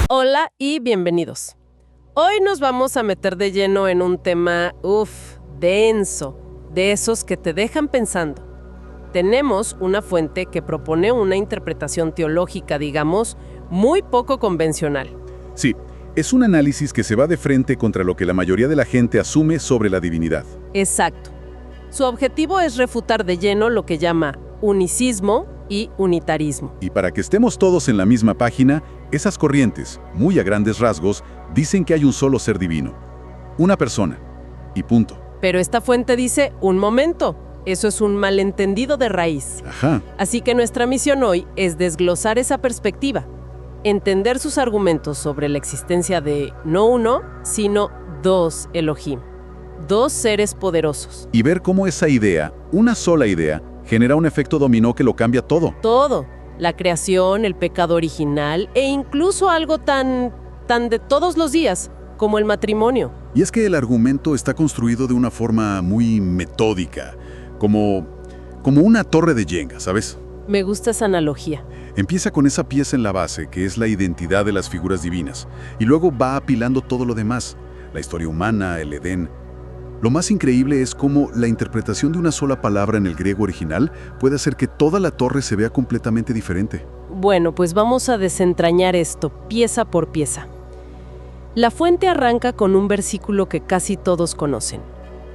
Hola y bienvenidos. Hoy nos vamos a meter de lleno en un tema, denso, de esos que te dejan pensando. Tenemos una fuente que propone una interpretación teológica, digamos, muy poco convencional. Sí, es un análisis que se va de frente contra lo que la mayoría de la gente asume sobre la divinidad. Exacto. Su objetivo es refutar de lleno lo que llama unicismo y unitarismo. Y para que estemos todos en la misma página, esas corrientes, muy a grandes rasgos, dicen que hay un solo ser divino, una persona, y punto. Pero esta fuente dice, un momento, eso es un malentendido de raíz. Ajá. Así que nuestra misión hoy es desglosar esa perspectiva, entender sus argumentos sobre la existencia de no uno, sino dos Elohim, dos seres poderosos. Y ver cómo esa idea, una sola idea, genera un efecto dominó que lo cambia todo. Todo, la creación, el pecado original e incluso algo tan de todos los días como el matrimonio. Y es que el argumento está construido de una forma muy metódica, como una torre de Jenga, ¿sabes? Me gusta esa analogía. Empieza con esa pieza en la base, que es la identidad de las figuras divinas, y luego va apilando todo lo demás, la historia humana, el Edén. Lo más increíble es cómo la interpretación de una sola palabra en el griego original puede hacer que toda la torre se vea completamente diferente. Bueno, pues vamos a desentrañar esto, pieza por pieza. La fuente arranca con un versículo que casi todos conocen.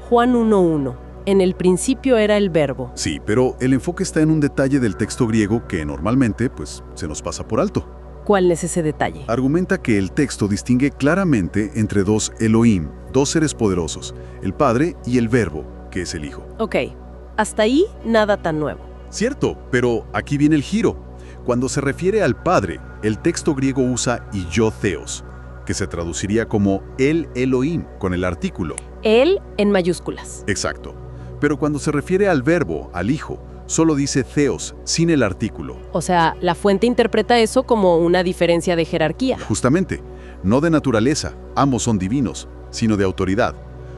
Juan 1:1. En el principio era el verbo. Sí, pero el enfoque está en un detalle del texto griego que normalmente, se nos pasa por alto. ¿Cuál es ese detalle? Argumenta que el texto distingue claramente entre dos Elohim, dos seres poderosos, el Padre y el Verbo, que es el Hijo. Ok, hasta ahí nada tan nuevo. Cierto, pero aquí viene el giro. Cuando se refiere al Padre, el texto griego usa yo theos, que se traduciría como el Elohim, con el artículo. Él en mayúsculas. Exacto. Pero cuando se refiere al Verbo, al Hijo, solo dice theos, sin el artículo. O sea, la fuente interpreta eso como una diferencia de jerarquía. Justamente, no de naturaleza, ambos son divinos, sino de autoridad.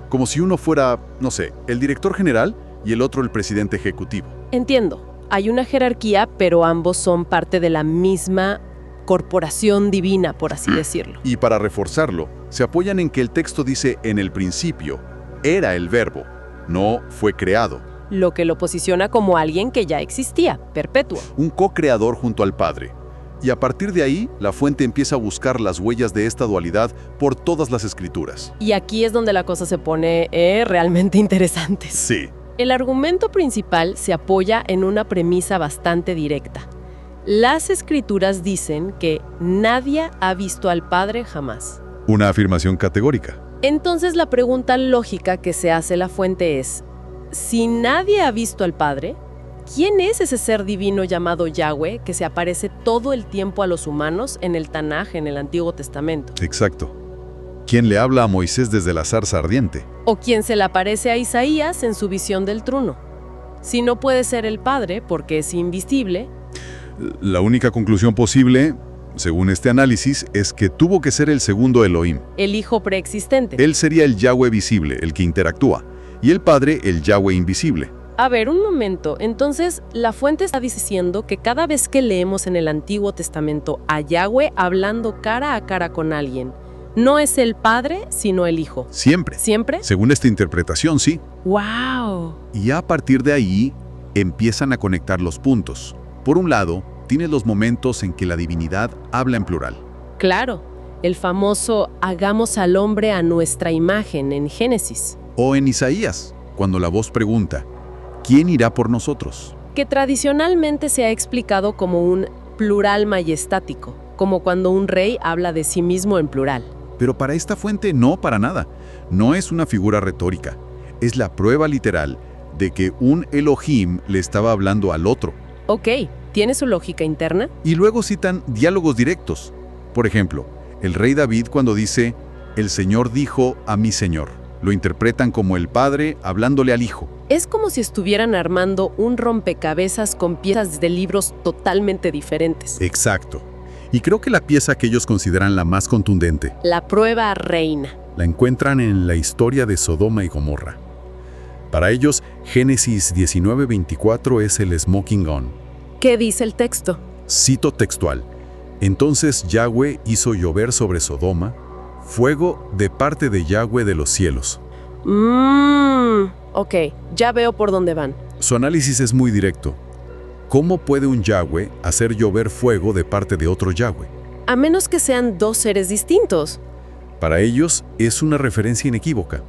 Como si uno fuera, no sé, el director general y el otro el presidente ejecutivo. Entiendo. Hay una jerarquía, pero ambos son parte de la misma corporación divina, por así decirlo. Y para reforzarlo, se apoyan en que el texto dice en el principio, era el Verbo, no fue creado. Lo que lo posiciona como alguien que ya existía, perpetuo. Un co-creador junto al Padre. Y a partir de ahí, la fuente empieza a buscar las huellas de esta dualidad por todas las escrituras. Y aquí es donde la cosa se pone realmente interesante. Sí. El argumento principal se apoya en una premisa bastante directa. Las escrituras dicen que nadie ha visto al Padre jamás. Una afirmación categórica. Entonces la pregunta lógica que se hace la fuente es, si nadie ha visto al Padre, ¿quién es ese ser divino llamado Yahweh que se aparece todo el tiempo a los humanos en el Tanaj, en el Antiguo Testamento? Exacto. ¿Quién le habla a Moisés desde la zarza ardiente? ¿O quién se le aparece a Isaías en su visión del trono? Si no puede ser el Padre porque es invisible. La única conclusión posible, según este análisis, es que tuvo que ser el segundo Elohim. El Hijo preexistente. Él sería el Yahweh visible, el que interactúa, y el Padre el Yahweh invisible. A ver, un momento. Entonces, la fuente está diciendo que cada vez que leemos en el Antiguo Testamento a Yahweh hablando cara a cara con alguien, no es el Padre, sino el Hijo. Siempre. ¿Siempre? Según esta interpretación, sí. ¡Wow! Y a partir de ahí, empiezan a conectar los puntos. Por un lado, tienes los momentos en que la divinidad habla en plural. Claro, el famoso hagamos al hombre a nuestra imagen en Génesis. O en Isaías, cuando la voz pregunta, ¿quién irá por nosotros? Que tradicionalmente se ha explicado como un plural majestático, como cuando un rey habla de sí mismo en plural. Pero para esta fuente no, para nada. No es una figura retórica. Es la prueba literal de que un Elohim le estaba hablando al otro. Ok, ¿tiene su lógica interna? Y luego citan diálogos directos. Por ejemplo, el rey David cuando dice, el Señor dijo a mi Señor. Lo interpretan como el Padre hablándole al Hijo. Es como si estuvieran armando un rompecabezas con piezas de libros totalmente diferentes. Exacto. Y creo que la pieza que ellos consideran la más contundente, La prueba reina. la encuentran en la historia de Sodoma y Gomorra. Para ellos, Génesis 19:24 es el smoking gun. ¿Qué dice el texto? Cito textual. Entonces Yahweh hizo llover sobre Sodoma fuego de parte de Yahweh de los cielos. Ok, ya veo por dónde van. Su análisis es muy directo. ¿Cómo puede un Yahweh hacer llover fuego de parte de otro Yahweh? A menos que sean dos seres distintos. Para ellos es una referencia inequívoca.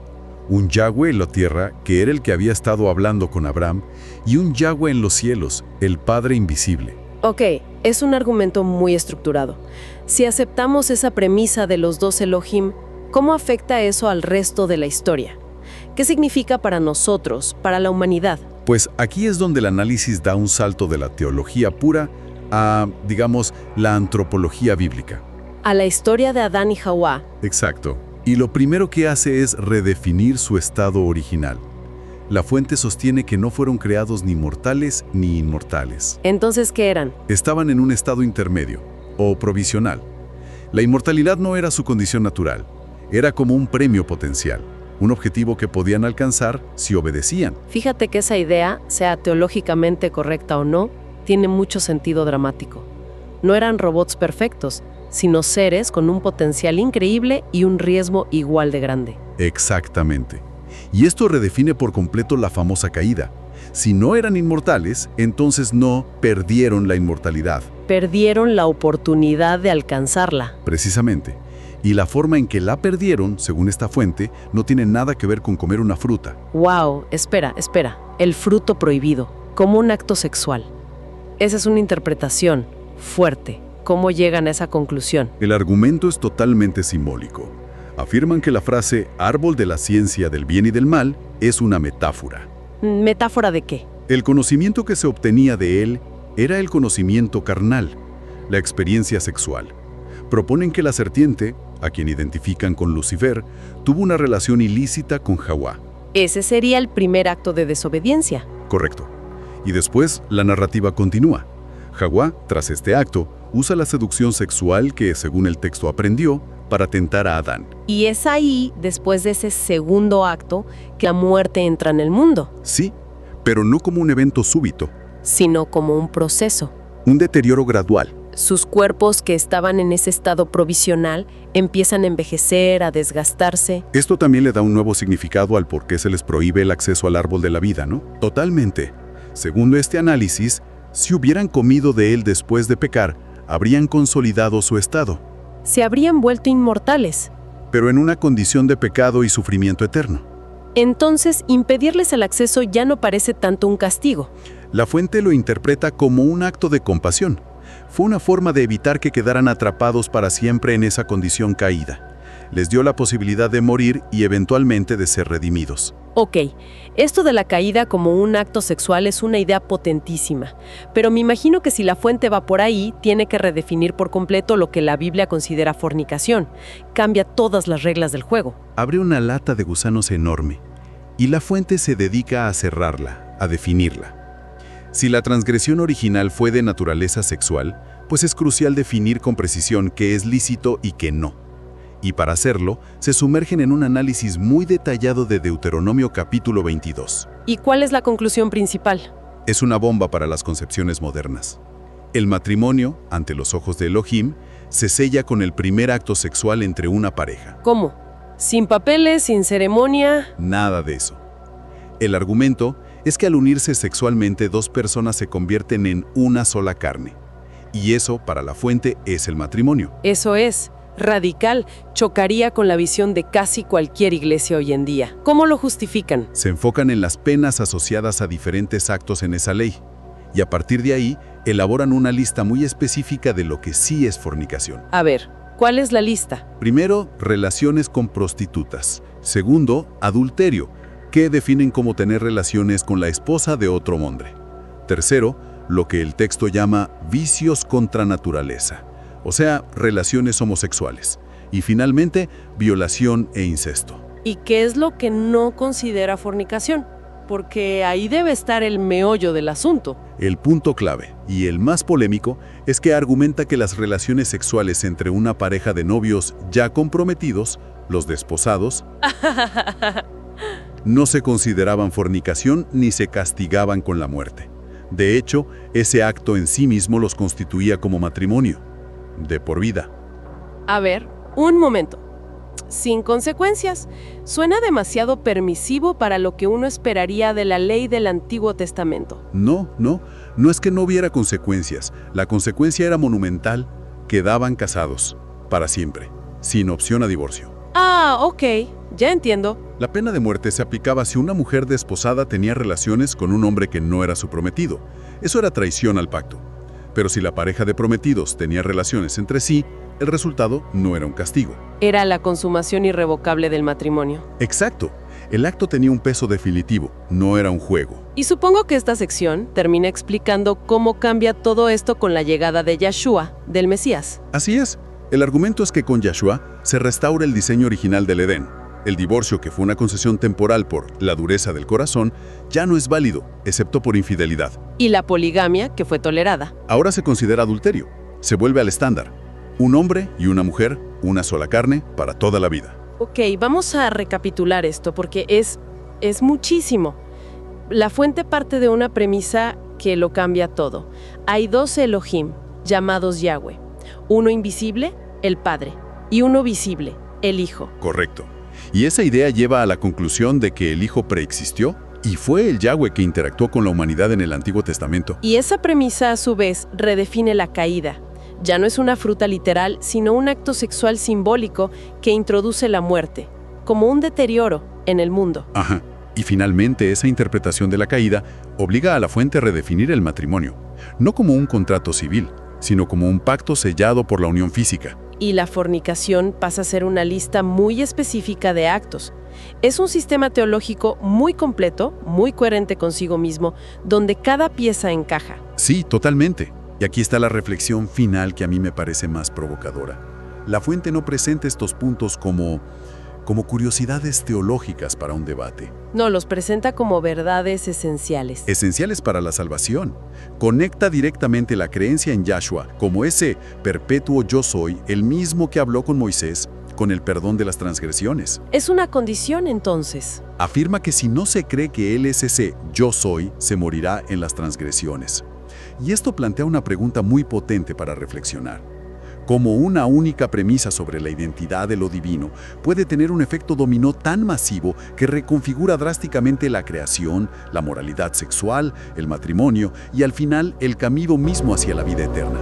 Un Yahweh en la tierra, que era el que había estado hablando con Abraham, y un Yahweh en los cielos, el Padre invisible. Ok, es un argumento muy estructurado. Si aceptamos esa premisa de los dos Elohim, ¿cómo afecta eso al resto de la historia? ¿Qué significa para nosotros, para la humanidad? Pues aquí es donde el análisis da un salto de la teología pura a, digamos, la antropología bíblica. A la historia de Adán y Hawá. Exacto. Y lo primero que hace es redefinir su estado original. La fuente sostiene que no fueron creados ni mortales ni inmortales. Entonces, ¿qué eran? Estaban en un estado intermedio, o provisional. La inmortalidad no era su condición natural, era como un premio potencial, un objetivo que podían alcanzar si obedecían. Fíjate que esa idea, sea teológicamente correcta o no, tiene mucho sentido dramático. No eran robots perfectos, sino seres con un potencial increíble y un riesgo igual de grande. Exactamente. Y esto redefine por completo la famosa caída. Si no eran inmortales, entonces no perdieron la inmortalidad. Perdieron la oportunidad de alcanzarla. Precisamente. Y la forma en que la perdieron, según esta fuente, no tiene nada que ver con comer una fruta. ¡Wow! Espera. El fruto prohibido, como un acto sexual. Esa es una interpretación fuerte. ¿Cómo llegan a esa conclusión? El argumento es totalmente simbólico. Afirman que la frase árbol de la ciencia del bien y del mal es una metáfora. ¿Metáfora de qué? El conocimiento que se obtenía de él era el conocimiento carnal, la experiencia sexual. Proponen que la serpiente, a quien identifican con Lucifer, tuvo una relación ilícita con Hawá. Ese sería el primer acto de desobediencia. Correcto. Y después la narrativa continúa. Hawá, tras este acto, usa la seducción sexual que, según el texto, aprendió para tentar a Adán. Y es ahí, después de ese segundo acto, que la muerte entra en el mundo. Sí, pero no como un evento súbito, sino como un proceso. un deterioro gradual. Sus cuerpos que estaban en ese estado provisional empiezan a envejecer, a desgastarse. Esto también le da un nuevo significado al por qué se les prohíbe el acceso al árbol de la vida, ¿no? Totalmente. Según este análisis, si hubieran comido de él después de pecar, habrían consolidado su estado, Se habrían vuelto inmortales. pero en una condición de pecado y sufrimiento eterno. Entonces, impedirles el acceso ya no parece tanto un castigo. La fuente lo interpreta como un acto de compasión. Fue una forma de evitar que quedaran atrapados para siempre en esa condición caída. Les dio la posibilidad de morir y eventualmente de ser redimidos. Ok, esto de la caída como un acto sexual es una idea potentísima, pero me imagino que si la fuente va por ahí, tiene que redefinir por completo lo que la Biblia considera fornicación. Cambia todas las reglas del juego. Abre una lata de gusanos enorme y la fuente se dedica a cerrarla, a definirla. Si la transgresión original fue de naturaleza sexual, pues es crucial definir con precisión qué es lícito y qué no. Y para hacerlo, se sumergen en un análisis muy detallado de Deuteronomio capítulo 22. ¿Y cuál es la conclusión principal? Es una bomba para las concepciones modernas. El matrimonio, ante los ojos de Elohim, se sella con el primer acto sexual entre una pareja. ¿Cómo? ¿Sin papeles, sin ceremonia? Nada de eso. El argumento es que al unirse sexualmente dos personas se convierten en una sola carne. Y eso, para la fuente, es el matrimonio. Eso es radical, chocaría con la visión de casi cualquier iglesia hoy en día. ¿Cómo lo justifican? Se enfocan en las penas asociadas a diferentes actos en esa ley. Y a partir de ahí, elaboran una lista muy específica de lo que sí es fornicación. A ver, ¿cuál es la lista? Primero, relaciones con prostitutas. Segundo, adulterio, que definen como tener relaciones con la esposa de otro hombre. Tercero, lo que el texto llama vicios contra naturaleza, o sea, relaciones homosexuales. Y finalmente, violación e incesto. ¿Y qué es lo que no considera fornicación? Porque ahí debe estar el meollo del asunto. El punto clave, y el más polémico, es que argumenta que las relaciones sexuales entre una pareja de novios ya comprometidos, los desposados, no se consideraban fornicación ni se castigaban con la muerte. De hecho, ese acto en sí mismo los constituía como matrimonio. de por vida. A ver, un momento. Sin consecuencias. Suena demasiado permisivo para lo que uno esperaría de la ley del Antiguo Testamento. No es que no hubiera consecuencias. La consecuencia era monumental. Quedaban casados, para siempre, sin opción a divorcio. Ah, ok, ya entiendo. La pena de muerte se aplicaba si una mujer desposada tenía relaciones con un hombre que no era su prometido. Eso era traición al pacto. Pero si la pareja de prometidos tenía relaciones entre sí, el resultado no era un castigo. Era la consumación irrevocable del matrimonio. Exacto. El acto tenía un peso definitivo, no era un juego. Y supongo que esta sección termina explicando cómo cambia todo esto con la llegada de Yahshua, del Mesías. Así es. El argumento es que con Yahshua se restaura el diseño original del Edén. El divorcio, que fue una concesión temporal por la dureza del corazón, ya no es válido, excepto por infidelidad. Y la poligamia, que fue tolerada. Ahora se considera adulterio. Se vuelve al estándar. Un hombre y una mujer, una sola carne, para toda la vida. Ok, vamos a recapitular esto porque es muchísimo. La fuente parte de una premisa que lo cambia todo. Hay dos Elohim, llamados Yahweh. Uno invisible, el Padre, y uno visible, el Hijo. Correcto. Y esa idea lleva a la conclusión de que el Hijo preexistió y fue el Yahweh que interactuó con la humanidad en el Antiguo Testamento. Y esa premisa, a su vez, redefine la caída. Ya no es una fruta literal, sino un acto sexual simbólico que introduce la muerte, como un deterioro en el mundo. Ajá. Y finalmente esa interpretación de la caída obliga a la fuente a redefinir el matrimonio, no como un contrato civil, sino como un pacto sellado por la unión física. Y la fornicación pasa a ser una lista muy específica de actos. Es un sistema teológico muy completo, muy coherente consigo mismo, donde cada pieza encaja. Sí, totalmente. Y aquí está la reflexión final que a mí me parece más provocadora. La fuente no presenta estos puntos como curiosidades teológicas para un debate. No, los presenta como verdades esenciales. Esenciales para la salvación. Conecta directamente la creencia en Yahshua como ese perpetuo yo soy, el mismo que habló con Moisés, con el perdón de las transgresiones. Es una condición, entonces. Afirma que si no se cree que Él es ese yo soy, se morirá en las transgresiones. Y esto plantea una pregunta muy potente para reflexionar. ¿Cómo una única premisa sobre la identidad de lo divino puede tener un efecto dominó tan masivo que reconfigura drásticamente la creación, la moralidad sexual, el matrimonio y al final el camino mismo hacia la vida eterna?